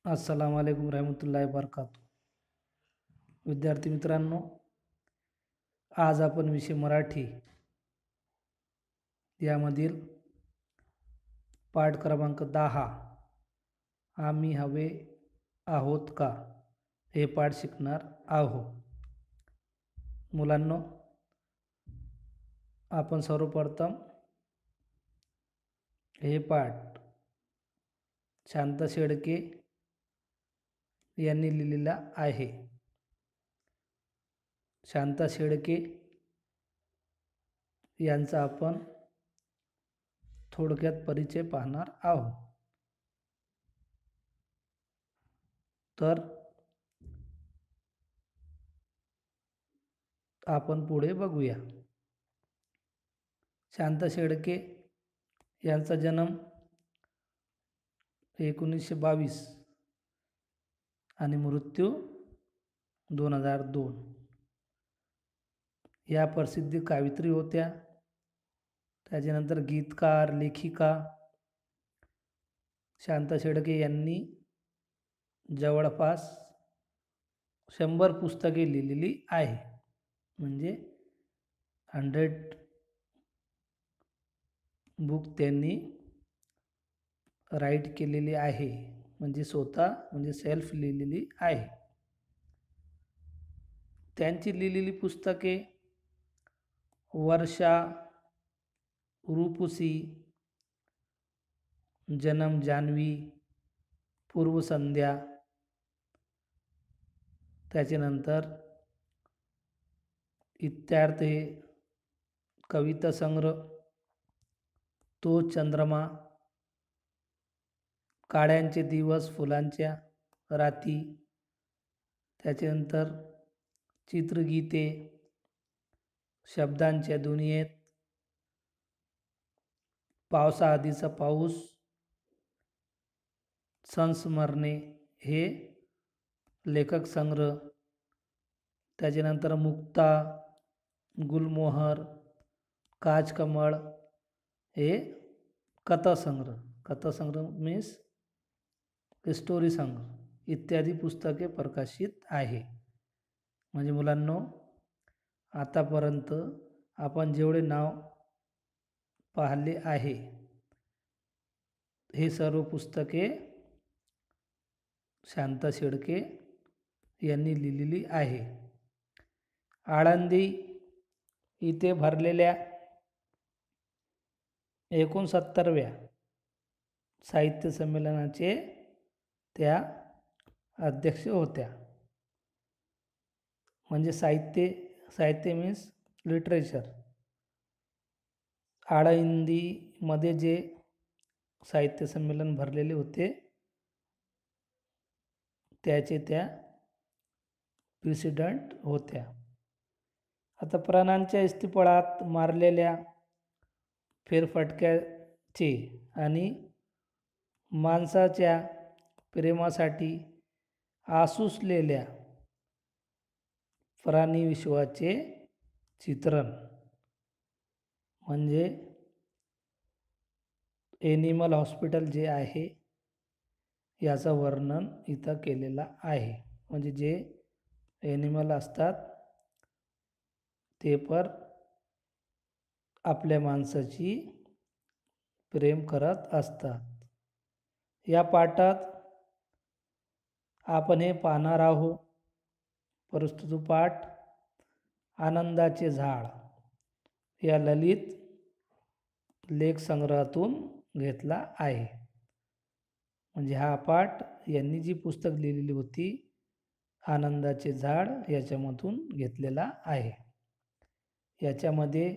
अस्सलाम वालेकुम रहमतुल्लाहि वबरकातुह. विद्यार्थी मित्रांनो, आज आपण विषय मराठी यामधील पाठ क्रमांक 10 आम्ही हवे आहोत का हे पाठ शिकणार आहोत. मुलांनो, आपण सर्वप्रथम हे पाठ शांत शेळके यांनी लिहिलेला आहे. शांत शेळके यांचा आपण थोडक्यात परिचय पाहणार आहोत. तर आपण पुढे बघूया. शांत शेळके यांचा जन्म 1922 आणि मृत्यू 2002. या प्रसिद्ध कवयित्री होत्या. त्याच्यानंतर गीतकार, लेखिका. शांत शेळके यांनी जवळपास 100 पुस्तके लिहिलेली आहे. म्हणजे 100 बुक त्यांनी राईट केलेली आहे, म्हणजे स्वतः म्हणजे सेल्फ लिहिलेली आहे. त्यांची लिहिलेली पुस्तके वर्षा, रूपसी, जन्म जान्हवी, पूर्वसंध्या, त्याच्यानंतर इत्यार्थे, कविता संग्रह, तो चंद्रमा, काळ्यांचे दिवस फुलांच्या राती, त्याच्यानंतर चित्रगीते, शब्दांच्या दुनियेत, पावसाआधीचा पाऊस, संस्मरणे हे लेखक संग्रह, त्याच्यानंतर मुक्ता, गुलमोहर, काजकमळ हे कथासंग्रह. कथासंग्रह मीन्स स्टोरी संग्रह इत्यादी पुस्तके प्रकाशित आहे. म्हणजे मुलांनो, आतापर्यंत आपण जेवढे नाव पाहिले आहे हे सर्व पुस्तके शांत शेळके यांनी लिहिलेली आहे. आळंदी इथे भरलेल्या 69व्या साहित्य संमेलनाचे त्या अध्यक्ष होत्या. म्हणजे साहित्य मीन्स लिटरेचर. आळंदीमध्ये जे साहित्य संमेलन भरलेले होते त्याचे त्या प्रेसिडेंट होत्या. आता प्राण्यांच्या इस्तिफळात मारलेल्या फेरफटक्याचे आणि माणसाच्या प्रेमासाठी आसुसलेल्या प्राणी विश्वाचे चित्रण म्हणजे एनिमल हॉस्पिटल जे आहे याचं वर्णन इथं केलेलं आहे. म्हणजे जे एनिमल असतात ते पर आपल्या माणसाची प्रेम करत असतात. या पाठात आपण हे पाहणार आहोत. प्रस्तुत पाठ आनंदाचे झाड या ललित लेख संग्रहातून घेतला आहे. म्हणजे हा पाठ यांनी जी पुस्तक लिहिलेली होती आनंदाचे झाड याच्यामधून घेतलेला आहे. याच्यामध्ये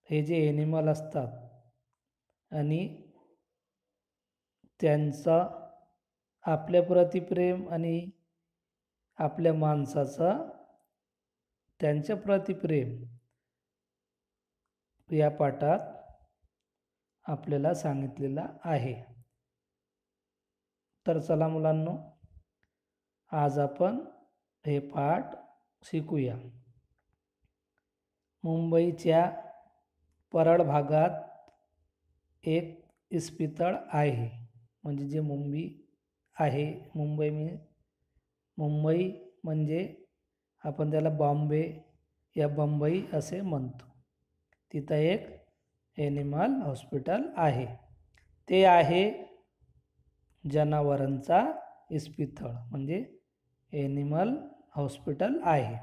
हे जे एनिमल असतात आणि त्यांचा आपल्याप्रती प्रेम आणि आपल्या माणसाचा त्यांच्या प्रति प्रेम या पाठात आपल्याला सांगितलेला आहे. तर चला मुलांनो, आज आपण हे पाठ शिकूया. मुंबईच्या परळ भागात एक इस्पितळ आहे. म्हणजे जे मुंबई आहे. मुंबई म्हणजे आपण त्याला बॉम्बे या बंबई असे म्हणतो. तिथं एक ॲनिमल हॉस्पिटल आहे. ते आहे जनावरांचा इस्पितळ म्हणजे ॲनिमल हॉस्पिटल आहे.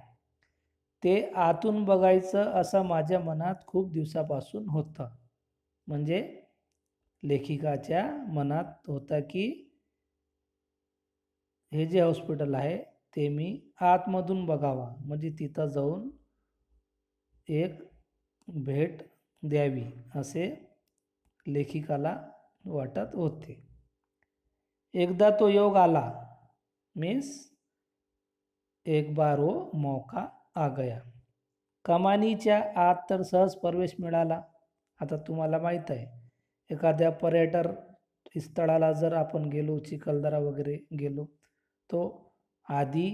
ते आतून बघायचं असं माझ्या मनात खूप दिवसापासून होतं. म्हणजे लेखिकाच्या मनात होतं की हे जे हॉस्पिटल आहे ते मी आतमधून बघावा, म्हणजे तिथं जाऊन एक भेट द्यावी असे लेखिकाला वाटत होते. एकदा तो योग आला, मीन्स एक बार वो मौका आ गया. कमानीच्या आत तर सहज प्रवेश मिळाला. आता तुम्हाला माहीत आहे, एखाद्या पर्यटन स्थळाला जर आपण गेलो, चिखलदरा वगैरे गेलो, तो आधी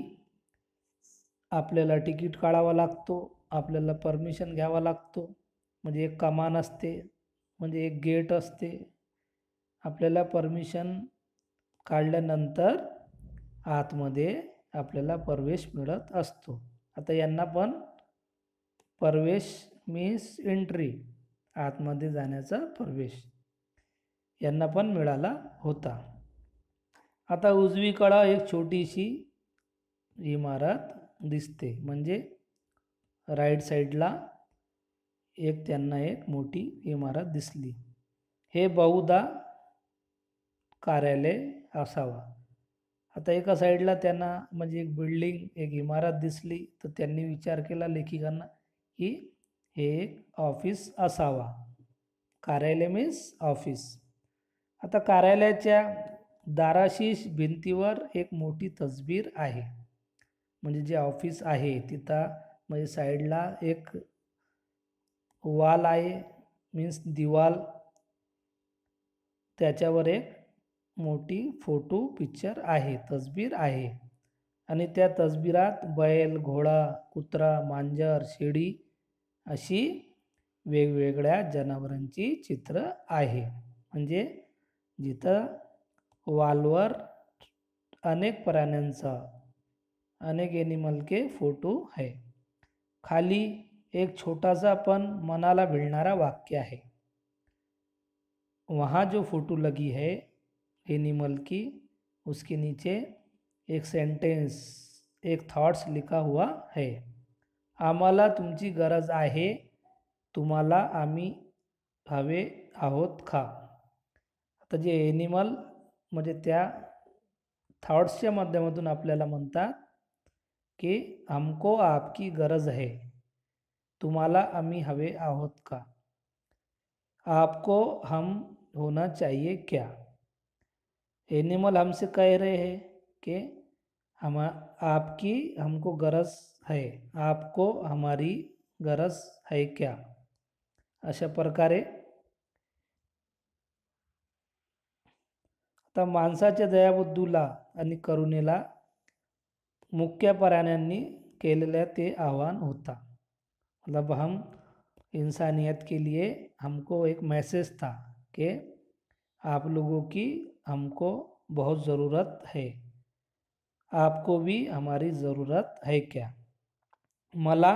आपल्याला तिकीट काढावा लागतो, आपल्याला परमिशन घ्यावा लागतो. म्हणजे एक कमान असते, म्हणजे एक गेट असते. आपल्याला परमिशन काढल्यानंतर आतमध्ये आपल्याला प्रवेश मिळत असतो. आता यांना पण प्रवेश मीन्स एंट्री, आतमध्ये जाण्याचा प्रवेश यांना पण मिळाला होता. आता उजवीकडं एक छोटीशी इमारत दिसते, म्हणजे राईट साईडला त्यांना एक मोठी इमारत दिसली. हे बहुधा कार्यालय असावा. आता एका साईडला त्यांना म्हणजे एक बिल्डिंग, एक इमारत दिसली, तर त्यांनी विचार केला लेखिकांना की हे एक ऑफिस असावा. कार्यालय मीन्स ऑफिस. आता कार्यालयाच्या दाराशी भिंतीवर एक मोठी तस्वीर आहे. म्हणजे जे ऑफिस आहे तिथं म्हणजे साईडला एक वॉल आहे, मीन्स दिवाल, त्याच्यावर एक मोठी फोटो पिक्चर आहे, तस्वीर आहे. आणि त्या तस्वीरात बैल, घोडा, कुत्रा, मांजर, शेळी अशी वेगवेगळ्या जनावरांची चित्र आहे. म्हणजे जिथं वॉलवर अनेक प्राण्यांचा, अनेक एनिमल के फोटो है. खाली एक छोटा पण मनाला भिडणारा वाक्य आहे. वहाँ जो फोटो लगी है एनिमल की, उसके नीचे एक सेंटेंस, एक थॉट्स लिखा हुआ है. आम्हाला तुमची गरज आहे, तुम्हाला आम्ही हवे आहोत का. आता जे एनिमल म्हणजे त्या थॉट्सच्या माध्यमातून आपल्याला म्हणतात की हमको आपकी गरज है, तुम्हाला आम्ही हवे आहोत का. आपको हम होना चाहिए क्या. एनिमल हमसे कह रहे हैं कि आपकी हमको गरज है, आपको हमारी गरज है क्या. अशा प्रकारे आता माणसाच्या दयाबुद्धीला आणि करुणेला मुख्य प्राण्यांनी केलेल्या ते आव्हान होता. मतलब हम इंसानियत के लिए हमको एक मैसेज था कि आप लोगों की हमको बहुत ज़रूरत है, आपको भी हमारी ज़रूरत है क्या. मला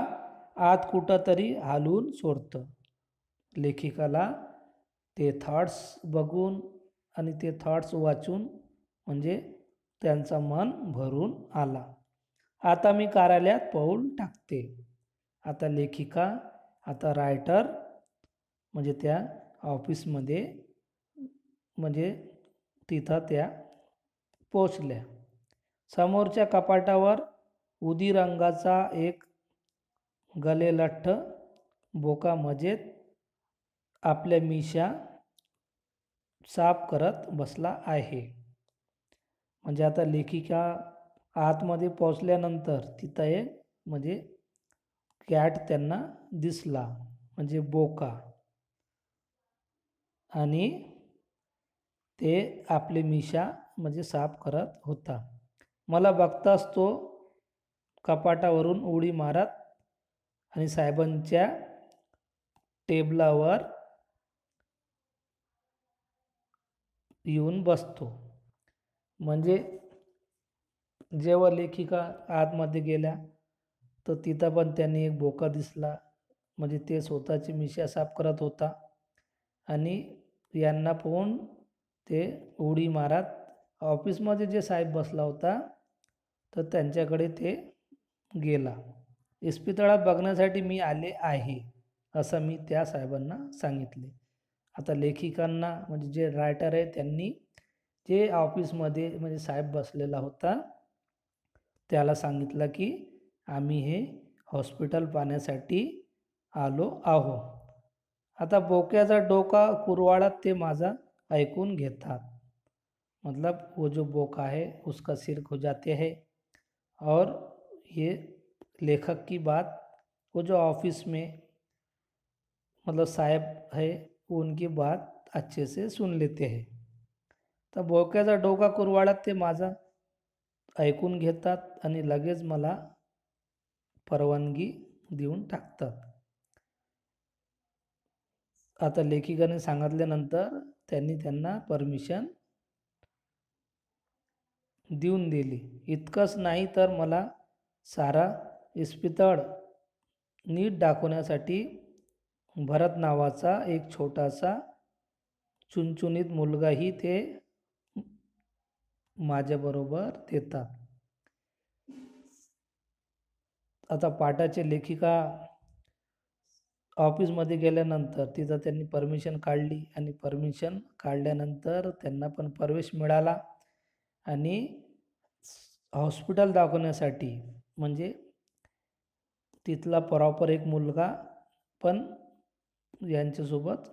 आत कुठंतरी हालून सोडतं. लेखिकाला ते थॉट्स बघून आणि ते थॉट्स वाचून म्हणजे त्यांचा मन भरून आला. आता मी कार्यालयात पाऊल टाकते. आता लेखिका, आता रायटर म्हणजे त्या ऑफिसमध्ये म्हणजे तिथं त्या पोचल्या. समोरच्या कपाटावर उदी रंगाचा एक गलेलठ्ठ बोका मजेत आपल्या मिशा साफ करत बसला आहे. म्हणजे आता लेखिका आतमध्ये पोचल्यानंतर तिथं एक म्हणजे कॅट त्यांना दिसला, म्हणजे बोका, आणि ते आपले मिशा म्हणजे साफ करत होता. मला बघताच तो कपाटावरून उडी मारत आणि साहेबांच्या टेबलावर येऊन बसतो. म्हणजे जेव्हा लेखिका आतमध्ये गेल्या तर तिथं पण त्यांनी एक बोका दिसला, म्हणजे ते स्वतःची मिशा साफ करत होता आणि यांना पाहून ते उडी मारत ऑफिसमध्ये जे साहेब बसला होता तर त्यांच्याकडे ते गेला. इस्पितळात बघण्यासाठी मी आले आहे असं मी त्या साहेबांना सांगितले. आता लेखिकांना म्हणजे जे रायटर आहे त्यांनी जे ऑफिसमध्ये म्हणजे साहेब बसलेला होता त्याला सांगितलं की आम्ही हे हॉस्पिटल पाहण्यासाठी आलो आहो. आता बोक्याचा डोका कुरवाळत ते माझा ऐकून घेतात. मतलब वो जो बोका है उसका सिर खुजाते हैं और ये लेखक की बात वो जो ऑफिस में मतलब साहेब है वो उनकी बात अच्छे से सुन लेते हैं. तर बोक्याचा डोका कुरवाळत ते माझा ऐकून घेतात आणि लगेच मला परवानगी देऊन टाकतात. आता लेखिकाने सांगितल्यानंतर त्यांनी त्यांना परमिशन देऊन दिली. इतकंच नाही तर मला सारा इस्पितळ नीट दाखवण्यासाठी भरत नावाचा एक छोटासा चुणचुणीत मुलगाही ते माझ्याबरोबर देतात. आता पाठाचे लेखिका ऑफिसमध्ये गेल्यानंतर तिथं त्यांनी परमिशन काढली आणि परमिशन काढल्यानंतर त्यांना पण प्रवेश मिळाला आणि हॉस्पिटल दाखवण्यासाठी म्हणजे तिथला प्रॉपर एक मुलगा पण यांच्यासोबत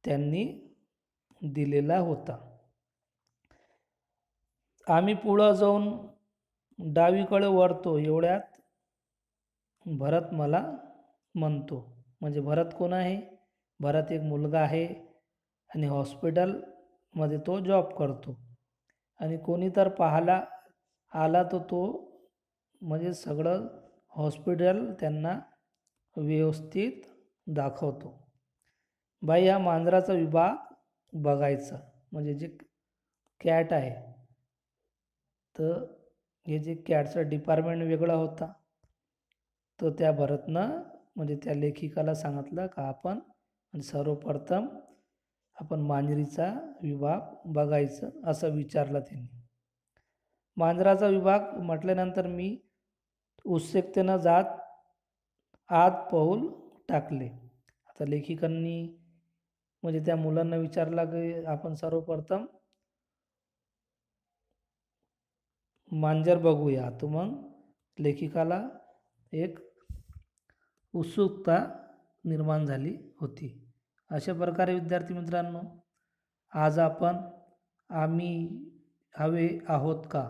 त्यांनी दिलेला होता. आम्ही पुढं जाऊन डावीकडे वळतो एवढ्यात भरत मला म्हणतो. म्हणजे भरत कोण आहे? भरत एक मुलगा आहे आणि हॉस्पिटलमध्ये तो जॉब करतो आणि कोणी तर पाहायला आला तर तो म्हणजे सगळं हॉस्पिटल त्यांना व्यवस्थित दाखवतो. बाई हा मांजराचा विभाग बघायचा, म्हणजे जे कॅट आहे तर हे जे कॅटचं डिपार्टमेंट वेगळा होता. तर त्या भरतनं म्हणजे त्या लेखिकाला सांगितलं का आपण सर्वप्रथम आपण मांजरीचा विभाग बघायचं असं विचारलं त्यांनी. मांजराचा विभाग म्हटल्यानंतर मी उत्सुकतेनं जात आत पाऊल टाकले. आता लेखिकांनी म्हणजे त्या मुलांना विचारलं की आपण सर्वप्रथम मांजर बघूया. तर मग लेखिकाला एक उत्सुकता निर्माण झाली होती. अशा प्रकारे विद्यार्थी मित्रांनो, आज आपण आम्ही हवे आहोत का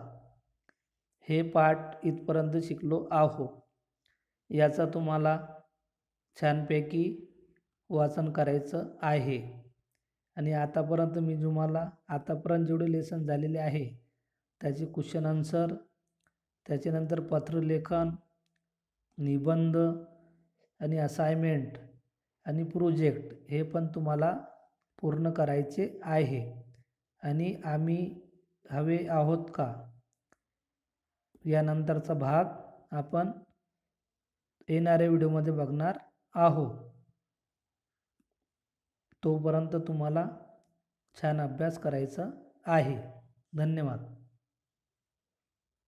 हे पाठ इथपर्यंत शिकलो आहो. याचा तुम्हाला छानपैकी वाचन करायचं आहे आणि आतापर्यंत मी तुम्हाला आतापर्यंत जेवढे लेसन झालेले आहे त्याचे क्वेश्चन आन्सर, त्याच्यानंतर पत्रलेखन, निबंध आणि असाइनमेंट आणि प्रोजेक्ट हे पण तुम्हाला पूर्ण करायचे आहे. आणि आम्ही हवे आहोत का यानंतरचा भाग आपण येणाऱ्या व्हिडिओमध्ये बघणार आहोत. तोपर्यंत तुम्हाला छान अभ्यास करायचा आहे. धन्यवाद.